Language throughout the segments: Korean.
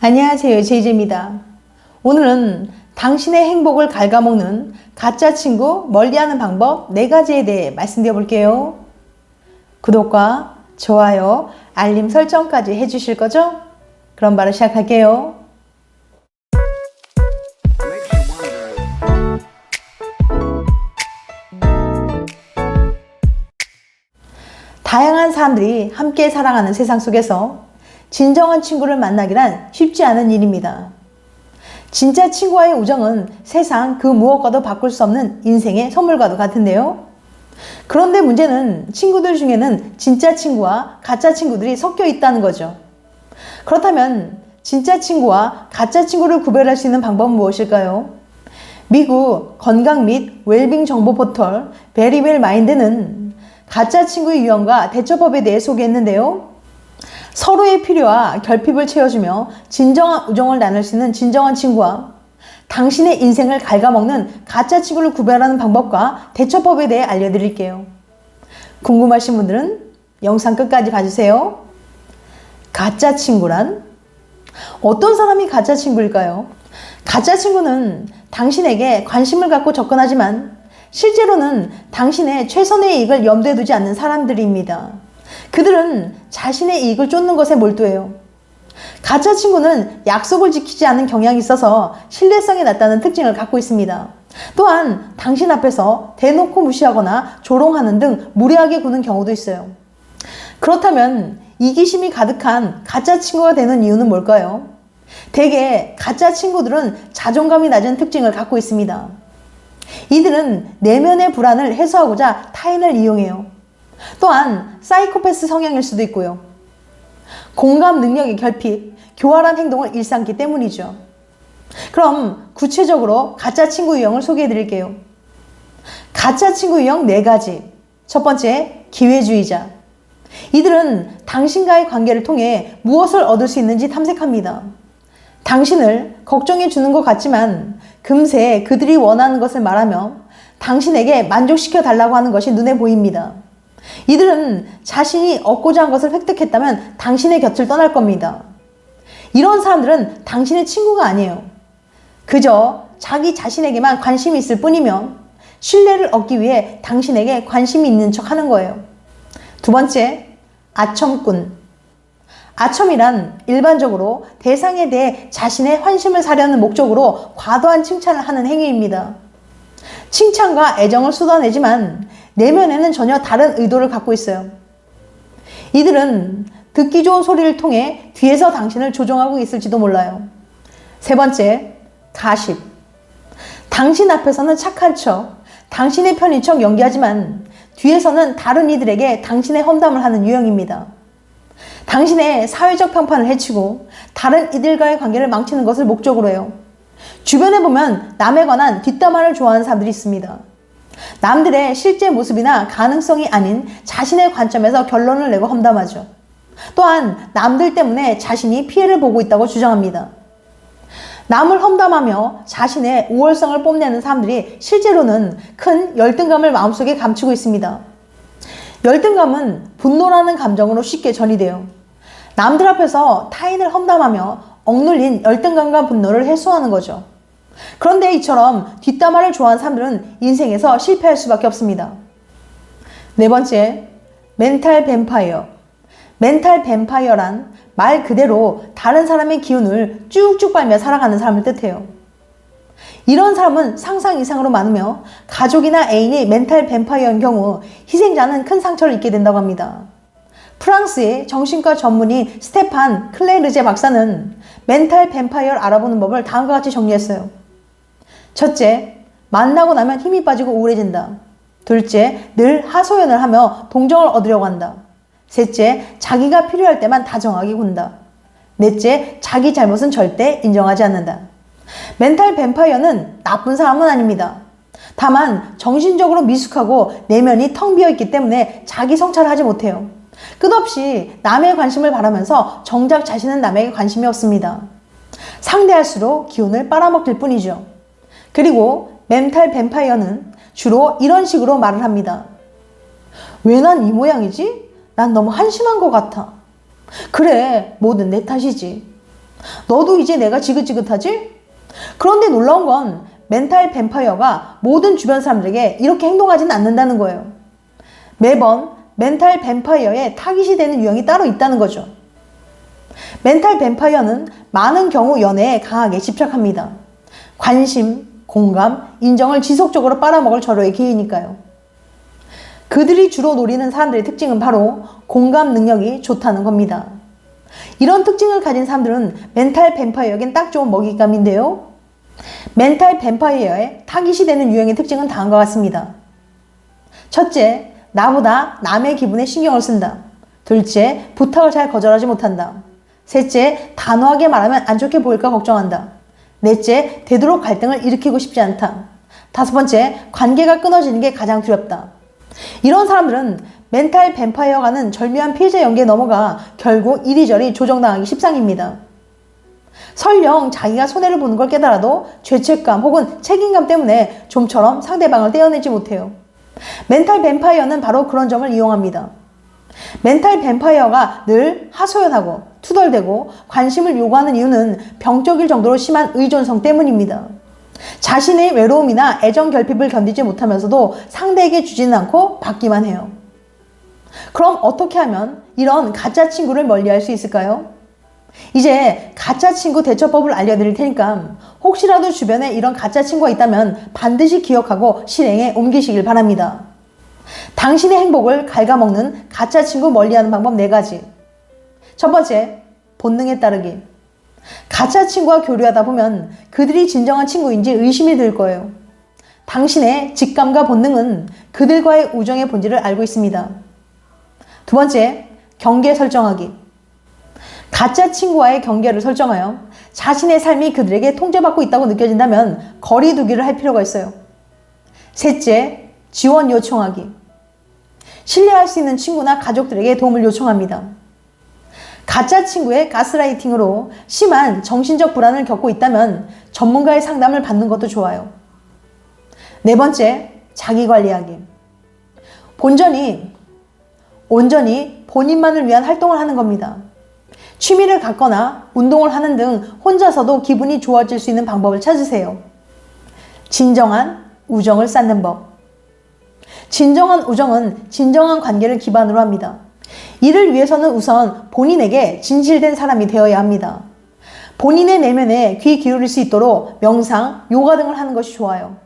안녕하세요, 제이제입니다. 오늘은 당신의 행복을 갉아먹는 가짜 친구 멀리하는 방법 4가지에 대해 말씀드려 볼게요. 구독과 좋아요, 알림 설정까지 해주실 거죠? 그럼 바로 시작할게요. 다양한 사람들이 함께 살아가는 세상 속에서 진정한 친구를 만나기란 쉽지 않은 일입니다. 진짜 친구와의 우정은 세상 그 무엇과도 바꿀 수 없는 인생의 선물과도 같은데요. 그런데 문제는 친구들 중에는 진짜 친구와 가짜 친구들이 섞여 있다는 거죠. 그렇다면 진짜 친구와 가짜 친구를 구별할 수 있는 방법은 무엇일까요? 미국 건강 및 웰빙 정보 포털 베리웰 마인드는 가짜 친구의 유형과 대처법에 대해 소개했는데요. 서로의 필요와 결핍을 채워주며 진정한 우정을 나눌 수 있는 진정한 친구와 당신의 인생을 갉아먹는 가짜 친구를 구별하는 방법과 대처법에 대해 알려드릴게요. 궁금하신 분들은 영상 끝까지 봐주세요. 가짜 친구란? 어떤 사람이 가짜 친구일까요? 가짜 친구는 당신에게 관심을 갖고 접근하지만 실제로는 당신의 최선의 이익을 염두에 두지 않는 사람들입니다. 그들은 자신의 이익을 쫓는 것에 몰두해요. 가짜 친구는 약속을 지키지 않는 경향이 있어서 신뢰성이 낮다는 특징을 갖고 있습니다. 또한 당신 앞에서 대놓고 무시하거나 조롱하는 등 무례하게 구는 경우도 있어요. 그렇다면 이기심이 가득한 가짜 친구가 되는 이유는 뭘까요? 대개 가짜 친구들은 자존감이 낮은 특징을 갖고 있습니다. 이들은 내면의 불안을 해소하고자 타인을 이용해요. 또한 사이코패스 성향일 수도 있고요. 공감 능력의 결핍, 교활한 행동을 일삼기 때문이죠. 그럼 구체적으로 가짜 친구 유형을 소개해 드릴게요. 가짜 친구 유형 4가지. 첫 번째, 기회주의자. 이들은 당신과의 관계를 통해 무엇을 얻을 수 있는지 탐색합니다. 당신을 걱정해 주는 것 같지만 금세 그들이 원하는 것을 말하며 당신에게 만족시켜 달라고 하는 것이 눈에 보입니다. 이들은 자신이 얻고자 한 것을 획득했다면 당신의 곁을 떠날 겁니다. 이런 사람들은 당신의 친구가 아니에요. 그저 자기 자신에게만 관심이 있을 뿐이며 신뢰를 얻기 위해 당신에게 관심이 있는 척 하는 거예요. 두 번째, 아첨꾼. 아첨이란 일반적으로 대상에 대해 자신의 환심을 사려는 목적으로 과도한 칭찬을 하는 행위입니다. 칭찬과 애정을 쏟아내지만 내면에는 전혀 다른 의도를 갖고 있어요. 이들은 듣기 좋은 소리를 통해 뒤에서 당신을 조종하고 있을지도 몰라요. 세 번째, 가십. 당신 앞에서는 착한 척, 당신의 편인 척 연기하지만 뒤에서는 다른 이들에게 당신의 험담을 하는 유형입니다. 당신의 사회적 평판을 해치고 다른 이들과의 관계를 망치는 것을 목적으로 해요. 주변에 보면 남에 관한 뒷담화를 좋아하는 사람들이 있습니다. 남들의 실제 모습이나 가능성이 아닌 자신의 관점에서 결론을 내고 험담하죠. 또한 남들 때문에 자신이 피해를 보고 있다고 주장합니다. 남을 험담하며 자신의 우월성을 뽐내는 사람들이 실제로는 큰 열등감을 마음속에 감추고 있습니다. 열등감은 분노라는 감정으로 쉽게 전이돼요. 남들 앞에서 타인을 험담하며 억눌린 열등감과 분노를 해소하는 거죠. 그런데 이처럼 뒷담화를 좋아하는 사람들은 인생에서 실패할 수밖에 없습니다. 네 번째, 멘탈 뱀파이어. 멘탈 뱀파이어란 말 그대로 다른 사람의 기운을 쭉쭉 빨며 살아가는 사람을 뜻해요. 이런 사람은 상상 이상으로 많으며 가족이나 애인이 멘탈 뱀파이어인 경우 희생자는 큰 상처를 입게 된다고 합니다. 프랑스의 정신과 전문의 스테판 클레르제 박사는 멘탈 뱀파이어를 알아보는 법을 다음과 같이 정리했어요. 첫째, 만나고 나면 힘이 빠지고 우울해진다. 둘째, 늘 하소연을 하며 동정을 얻으려고 한다. 셋째, 자기가 필요할 때만 다정하게 군다. 넷째, 자기 잘못은 절대 인정하지 않는다. 멘탈 뱀파이어는 나쁜 사람은 아닙니다. 다만 정신적으로 미숙하고 내면이 텅 비어있기 때문에 자기 성찰을 하지 못해요. 끝없이 남의 관심을 바라면서 정작 자신은 남에게 관심이 없습니다. 상대할수록 기운을 빨아먹을 뿐이죠. 그리고 멘탈 뱀파이어는 주로 이런 식으로 말을 합니다. 왜 난 이 모양이지? 난 너무 한심한 것 같아. 그래, 뭐든 내 탓이지. 너도 이제 내가 지긋지긋하지? 그런데 놀라운 건 멘탈 뱀파이어가 모든 주변 사람들에게 이렇게 행동하지는 않는다는 거예요. 매번 멘탈 뱀파이어에 타깃이 되는 유형이 따로 있다는 거죠. 멘탈 뱀파이어는 많은 경우 연애에 강하게 집착합니다. 관심, 공감, 인정을 지속적으로 빨아먹을 절호의 기회니까요. 그들이 주로 노리는 사람들의 특징은 바로 공감 능력이 좋다는 겁니다. 이런 특징을 가진 사람들은 멘탈 뱀파이어에겐 딱 좋은 먹잇감인데요. 멘탈 뱀파이어의 타깃이 되는 유형의 특징은 다음과 같습니다. 첫째, 나보다 남의 기분에 신경을 쓴다. 둘째, 부탁을 잘 거절하지 못한다. 셋째, 단호하게 말하면 안 좋게 보일까 걱정한다. 넷째, 되도록 갈등을 일으키고 싶지 않다. 다섯 번째, 관계가 끊어지는 게 가장 두렵다. 이런 사람들은 멘탈 뱀파이어가는 절묘한 피해자 연계에 넘어가 결국 이리저리 조정당하기 십상입니다. 설령 자기가 손해를 보는 걸 깨달아도 죄책감 혹은 책임감 때문에 좀처럼 상대방을 떼어내지 못해요. 멘탈 뱀파이어는 바로 그런 점을 이용합니다. 멘탈 뱀파이어가 늘 하소연하고 투덜대고 관심을 요구하는 이유는 병적일 정도로 심한 의존성 때문입니다. 자신의 외로움이나 애정 결핍을 견디지 못하면서도 상대에게 주지는 않고 받기만 해요. 그럼 어떻게 하면 이런 가짜 친구를 멀리할 수 있을까요? 이제 가짜 친구 대처법을 알려드릴 테니까 혹시라도 주변에 이런 가짜 친구가 있다면 반드시 기억하고 실행에 옮기시길 바랍니다. 당신의 행복을 갉아먹는 가짜 친구 멀리하는 방법 4가지. 첫 번째, 본능에 따르기. 가짜 친구와 교류하다 보면 그들이 진정한 친구인지 의심이 들 거예요. 당신의 직감과 본능은 그들과의 우정의 본질을 알고 있습니다. 두 번째, 경계 설정하기. 가짜 친구와의 경계를 설정하여 자신의 삶이 그들에게 통제받고 있다고 느껴진다면 거리 두기를 할 필요가 있어요. 셋째, 지원 요청하기. 신뢰할 수 있는 친구나 가족들에게 도움을 요청합니다. 가짜 친구의 가스라이팅으로 심한 정신적 불안을 겪고 있다면 전문가의 상담을 받는 것도 좋아요. 네 번째, 자기관리하기. 온전히 본인만을 위한 활동을 하는 겁니다. 취미를 갖거나 운동을 하는 등 혼자서도 기분이 좋아질 수 있는 방법을 찾으세요. 진정한 우정을 쌓는 법. 진정한 우정은 진정한 관계를 기반으로 합니다. 이를 위해서는 우선 본인에게 진실된 사람이 되어야 합니다. 본인의 내면에 귀 기울일 수 있도록 명상, 요가 등을 하는 것이 좋아요.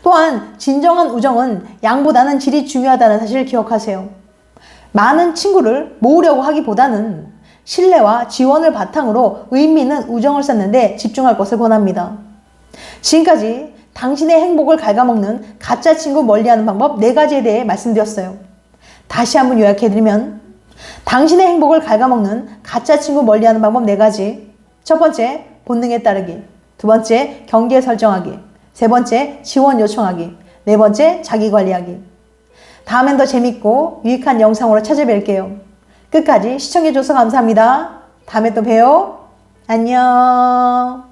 또한 진정한 우정은 양보다는 질이 중요하다는 사실을 기억하세요. 많은 친구를 모으려고 하기보다는 신뢰와 지원을 바탕으로 의미 있는 우정을 쌓는 데 집중할 것을 권합니다. 지금까지 당신의 행복을 갉아먹는 가짜 친구 멀리하는 방법 4가지에 대해 말씀드렸어요. 다시 한번 요약해드리면 당신의 행복을 갉아먹는 가짜 친구 멀리하는 방법 4가지. 첫 번째, 본능에 따르기. 두 번째, 경계 설정하기. 세 번째, 지원 요청하기. 네 번째, 자기관리하기. 다음엔 더 재밌고 유익한 영상으로 찾아뵐게요. 끝까지 시청해줘서 감사합니다. 다음에 또 봬요. 안녕.